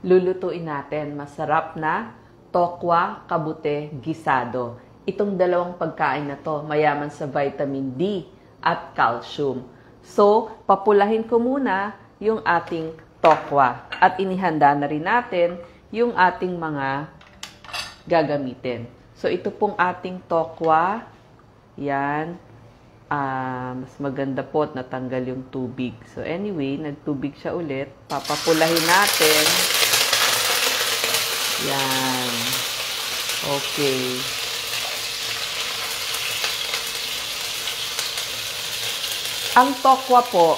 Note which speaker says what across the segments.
Speaker 1: lulutuin natin masarap na tokwa kabute gisado. Itong dalawang pagkain na to, mayaman sa vitamin D at calcium. So, papulahin ko muna yung ating tokwa. At inihanda na rin natin yung ating mga gagamitin. So, ito pong ating tokwa. Yan. Mas maganda po at natanggal yung tubig. So, anyway, nagtubig siya ulit. Papapulahin natin. Yan. Okay. Ang tokwa po,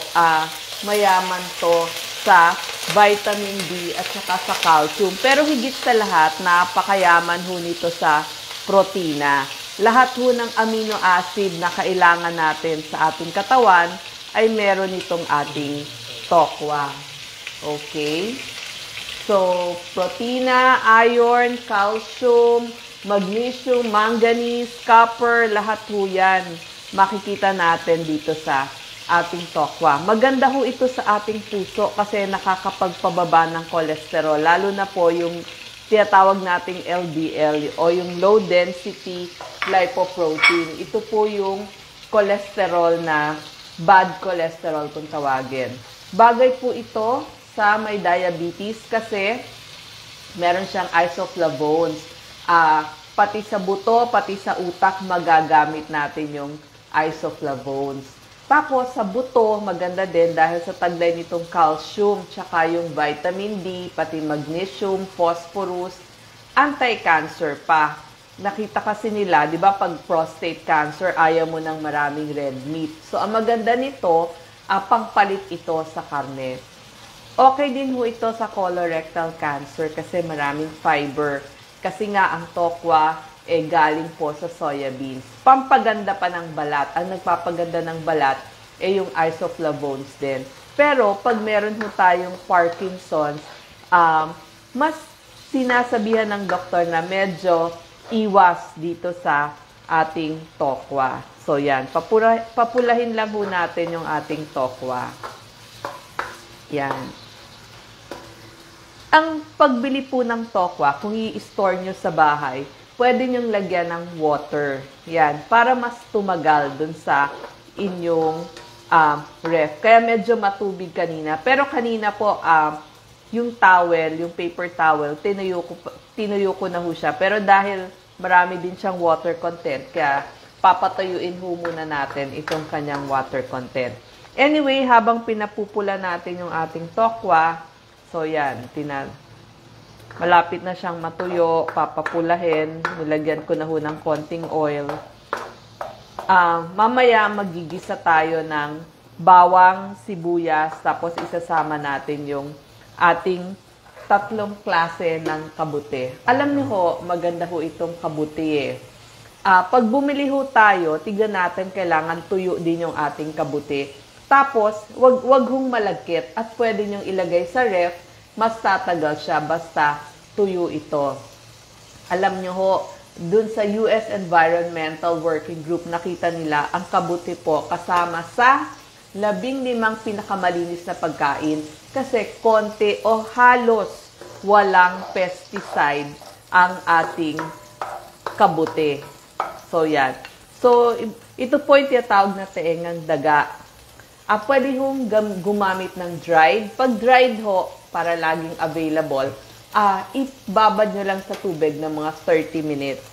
Speaker 1: mayaman to sa vitamin D at saka sa calcium. Pero higit sa lahat, napakayaman ho nito sa protina. Lahat ho ng amino acid na kailangan natin sa ating katawan ay meron itong ating tokwa. Okay? So, protina, iron, calcium, magnesium, manganese, copper, lahat ho yan makikita natin dito sa ating tokwa. Maganda ho ito sa ating puso kasi nakakapagpababa ng kolesterol, lalo na po yung tinatawag nating LDL o yung low density lipoprotein. Ito po yung cholesterol na bad cholesterol kung tawagin. Bagay po ito sa may diabetes kasi meron siyang isoflavones. Pati sa buto, pati sa utak, magagamit natin yung isoflavones. Tapos, sa buto, maganda din dahil sa taglay nitong calcium, tsaka yung vitamin D, pati magnesium, phosphorus, anti-cancer pa. Nakita kasi nila, di ba, pag prostate cancer, ayaw mo ng maraming red meat. So, ang maganda nito, pangpalit ito sa karne. Okay din ho ito sa colorectal cancer kasi maraming fiber. Kasi nga, ang tokwa, galing po sa soybeans. Pampaganda pa ng balat. Ang nagpapaganda ng balat yung isoflavones din. Pero pag meron ho tayong Parkinson's, mas sinasabihan ng doktor na medyo iwas dito sa ating tokwa. So yan, papulahin lang ho natin yung ating tokwa. Yan. Ang pagbili po ng tokwa, kung i-store nyo sa bahay, pwede nyong lagyan ng water. Yan, para mas tumagal dun sa inyong ref. Kaya medyo matubig kanina. Pero kanina po, yung towel, yung paper towel, tinuyo ko na ho siya. Pero dahil marami din siyang water content, kaya papatuyuin ho muna natin itong kanyang water content. Anyway, habang pinapupula natin yung ating tokwa, so yan, malapit na siyang matuyo, papapulahin, nilagyan ko na ho ng konting oil. Mamaya magigisa tayo ng bawang, sibuyas, tapos isasama natin yung ating tatlong klase ng kabute. Alam niyo ho, maganda ho itong kabute. Pag bumili ho tayo, tignan natin kailangan tuyo din yung ating kabute. Tapos, wag hong malagkit at pwede nyong ilagay sa ref, mas tatagal siya basta tuyo ito. Alam nyo ho, dun sa US Environmental Working Group, nakita nila ang kabute po kasama sa 15 pinakamalinis na pagkain kasi konti o halos walang pesticide ang ating kabute. So, yan. So, ito po yung tinatawag na teengang daga. Pwede hong gumamit ng dried. Pag dried ho, para laging available, ibabad nyo lang sa tubig ng mga 30 minutes.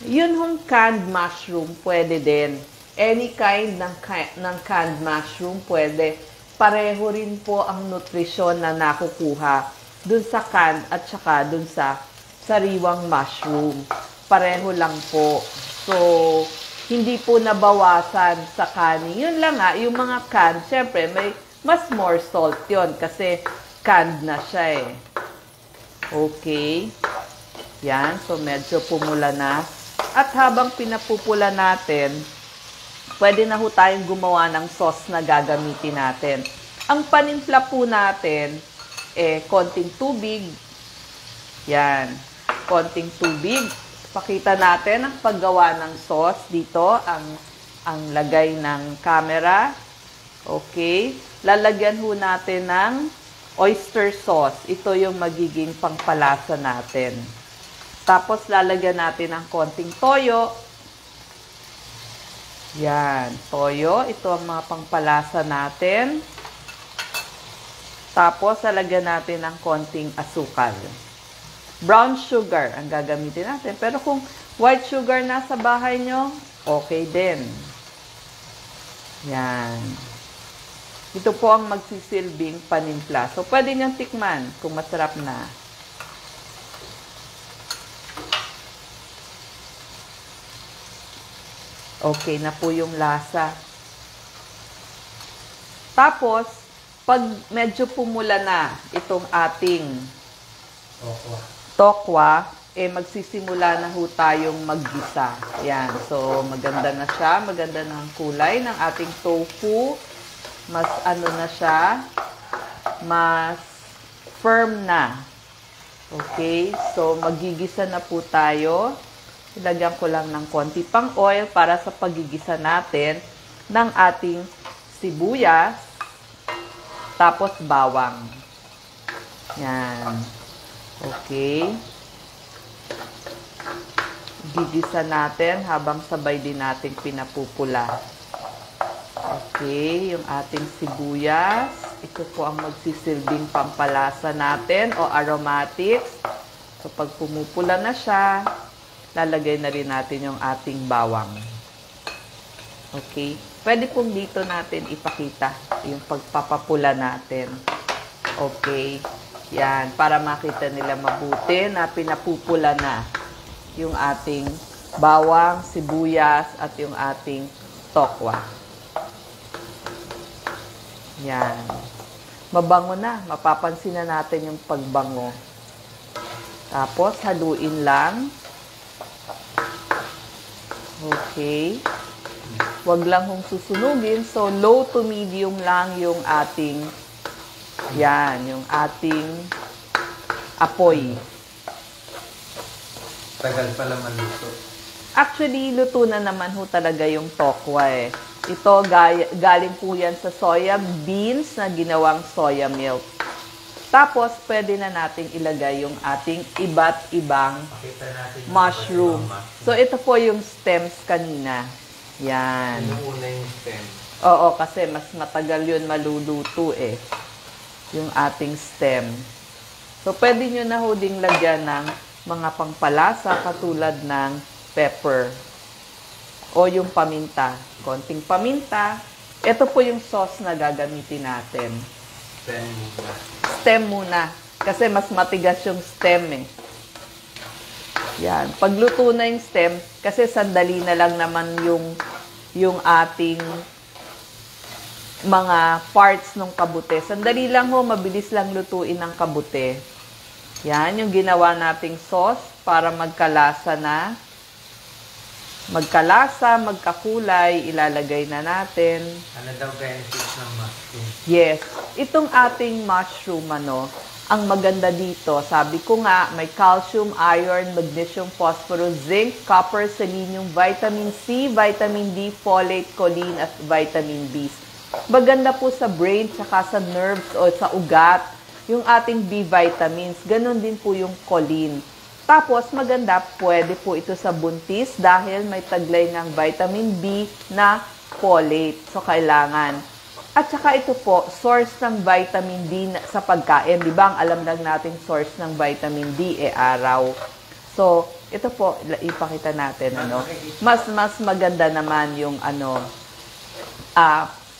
Speaker 1: Yun hong canned mushroom, pwede din. Any kind ng canned mushroom, pwede. Pareho rin po ang nutrisyon na nakukuha dun sa canned at saka dun sa sariwang mushroom. Pareho lang po. So, hindi po nabawasan sa kanin. Yun lang yung mga canned, syempre, may mas more salt yon kasi canned na siya eh. Okay. Yan. So, medyo pumula na. At habang pinapupula natin, pwede na ho tayong gumawa ng sauce na gagamitin natin. Ang panimpla po natin, konting tubig. Yan. Konting tubig. Pakita natin ang paggawa ng sauce. Dito, ang lagay ng camera. Okay. Lalagyan ho natin ng oyster sauce. Ito yung magiging pangpalasa natin. Tapos, lalagyan natin ng konting toyo. Yan, toyo. Ito ang mga pangpalasa natin. Tapos, lalagyan natin ng konting asukal. Brown sugar ang gagamitin natin. Pero kung white sugar nasa bahay nyo, okay din. Yan. Ito po ang magsisilbing panimpla. So, pwede niyang tikman kung masarap na. Okay na po yung lasa. Tapos, pag medyo pumula na itong ating tokwa, magsisimula na ho tayong maggisa. Yan. So, maganda na siya. Maganda na ang kulay ng ating tofu. Mas ano na siya, mas firm na. Okay? So, magigisa na po tayo. Ilagyan ko lang ng konti pang oil para sa pagigisa natin ng ating sibuyas, tapos bawang. Yan. Okay. Gigisa natin habang sabay din natin pinapupula. Okay, yung ating sibuyas. Ito po ang magsisilbing pampalasa natin o aromatics. So, pag pumupula na siya, lalagay na rin natin yung ating bawang. Okay? Pwede pong dito natin ipakita yung pagpapapula natin. Okay? Yan. Para makita nila mabuti na pinapupula na yung ating bawang, sibuyas, at yung ating tokwa. Yan. Mabango na. Mapapansin na natin yung pagbango. Tapos, haluin lang. Okay. Huwag lang hong susunugin. So, low to medium lang yung ating, yan, yung ating apoy.
Speaker 2: Tagal pala maluto.
Speaker 1: Actually, luto na naman ho talaga yung tokwa eh. Ito, galing po yan sa soya beans na ginawang soya milk. Tapos, pwede na nating ilagay yung ating iba't ibang mushroom. So, ito po yung stems kanina. Yan.
Speaker 2: Inuuna yung stem.
Speaker 1: Oo, kasi mas matagal yun maluluto eh. Yung ating stem. So, pwede nyo na ho ding lagyan ng mga pangpalasa katulad ng pepper. O yung paminta. Konting paminta. Ito po yung sauce na gagamitin natin.
Speaker 2: Stem muna.
Speaker 1: Stem muna. Kasi mas matigas yung stem eh. Yan. Pagluto na yung stem, kasi sandali na lang naman yung ating mga parts ng kabute. Sandali lang ho, mabilis lang lutuin ng kabute. Yan, yung ginawa nating sauce para magkalasa na. Magkalasa, magkakulay, ilalagay na natin.
Speaker 2: Ano daw benefits ng mushroom?
Speaker 1: Yes. Itong ating mushroom, ang maganda dito, sabi ko nga, may calcium, iron, magnesium, phosphorus, zinc, copper, selenium, vitamin C, vitamin D, folate, choline, at vitamin B. Maganda po sa brain, tsaka sa nerves o sa ugat, yung ating B vitamins. Ganon din po yung choline. Tapos, maganda, pwede po ito sa buntis dahil may taglay ng vitamin B na folate. So, kailangan. At saka ito po, source ng vitamin D sa pagkain. Di ba? Ang alam lang natin source ng vitamin D araw. So, ito po, ipakita natin. Mas maganda naman yung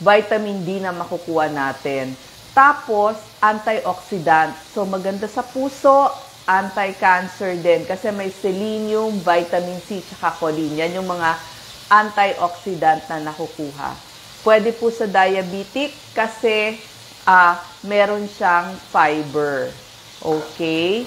Speaker 1: vitamin D na makukuha natin. Tapos, antioxidant. So, maganda sa puso, anti-cancer din kasi may selenium, vitamin C, tsaka choline. Yan yung mga antioxidant na nakukuha. Pwede po sa diabetic kasi meron siyang fiber. Okay?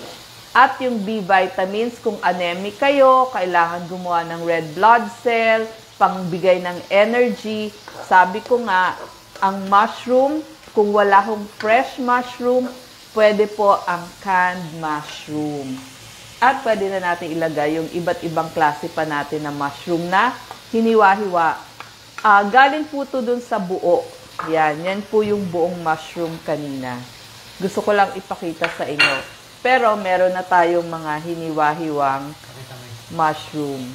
Speaker 1: At yung B vitamins, kung anemic kayo, kailangan gumawa ng red blood cell, pangbigay ng energy. Sabi ko nga, ang mushroom, kung wala hong fresh mushroom, pwede po ang canned mushroom. At pwede na natin ilagay yung iba't ibang klase pa natin na mushroom na hiniwa-hiwa. Galing po ito dun sa buo. Yan po yung buong mushroom kanina. Gusto ko lang ipakita sa inyo. Pero meron na tayong mga hiniwa-hiwang mushroom.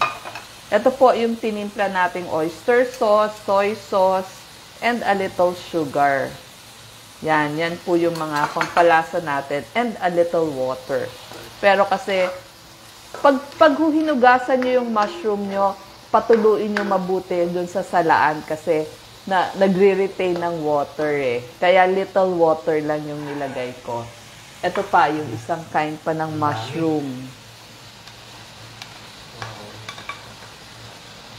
Speaker 1: Ito po yung tinimpla nating oyster sauce, soy sauce, and a little sugar. Yan po yung mga pampalasa natin, and a little water. Pero kasi, pag hinugasan nyo yung mushroom nyo, patuluin nyo mabuti dun sa salaan kasi nagre-retain ng water eh. Kaya little water lang yung nilagay ko. Ito pa, yung isang kind pa ng mushroom.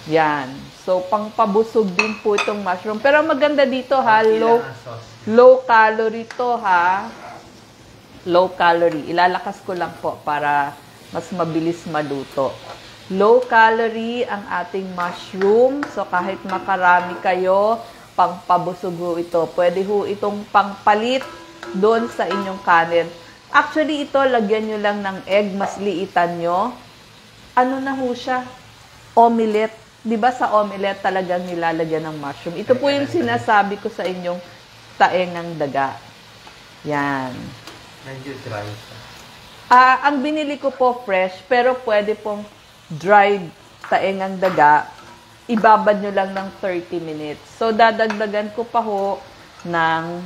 Speaker 1: Yan. So, pangpabusog din po itong mushroom. Pero maganda dito ha, low calorie to ha. Low calorie. Ilalakas ko lang po para mas mabilis maluto. Low calorie ang ating mushroom. So, kahit makarami kayo, pangpabusog ho ito. Pwede ho itong pangpalit doon sa inyong kanin. Actually, ito, lagyan nyo lang ng egg, mas liitan nyo. Ano na ho siya? Omelette. Diba sa omelette talagang nilalagyan ng mushroom? Ito po yung sinasabi ko sa inyong taengang daga. Yan.
Speaker 2: Medyo dry siya.
Speaker 1: Ang binili ko po fresh, pero pwede pong dried taengang daga. Ibabad nyo lang ng 30 minutes. So, dadagdagan ko pa ho ng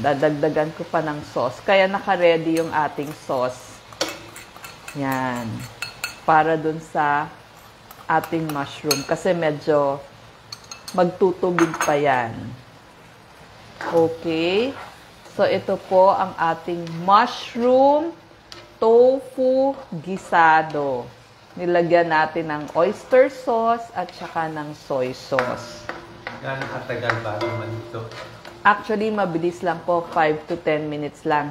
Speaker 1: dadagdagan ko pa ng sauce. Kaya naka-ready yung ating sauce. Yan. Para dun sa ating mushroom. Kasi medyo magtutubig pa yan. Okay. So, ito po ang ating mushroom tofu gisado. Nilagyan natin ng oyster sauce at saka ng soy sauce.
Speaker 2: Gano'ng katagal bago maluto?
Speaker 1: Actually, mabilis lang po. 5 to 10 minutes lang.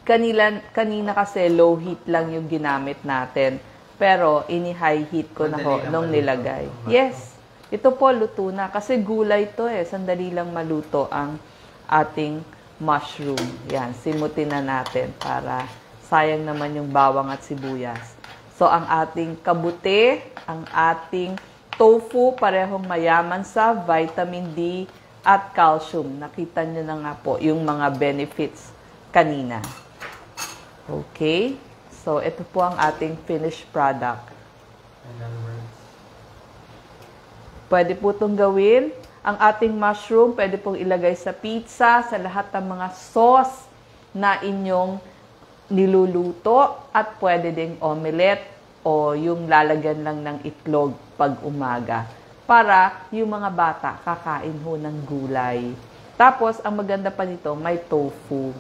Speaker 1: Kanina kasi low heat lang yung ginamit natin. Pero, ini-high heat ko na ho nung nilagay. Yes. Ito po, luto na. Kasi gulay to eh. Sandali lang maluto ang ating mushroom. Yan. Simutin na natin para sayang naman yung bawang at sibuyas. So, ang ating kabute, ang ating tofu, parehong mayaman sa vitamin D at calcium. Nakita nyo na nga po yung mga benefits kanina. Okay? So, ito po ang ating finished product. Pwede po itong gawin. Ang ating mushroom, pwede pong ilagay sa pizza, sa lahat ng mga sauce na inyong niluluto. At pwede ding omelette o yung lalagyan lang ng itlog pag umaga. Para yung mga bata kakain ho ng gulay. Tapos, ang maganda pa nito, may tofu.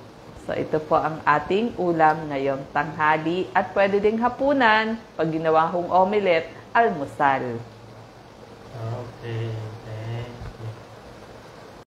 Speaker 1: So, ito po ang ating ulam ngayong tanghali. At pwede ding hapunan, pag ginawa hong omelette, almusal.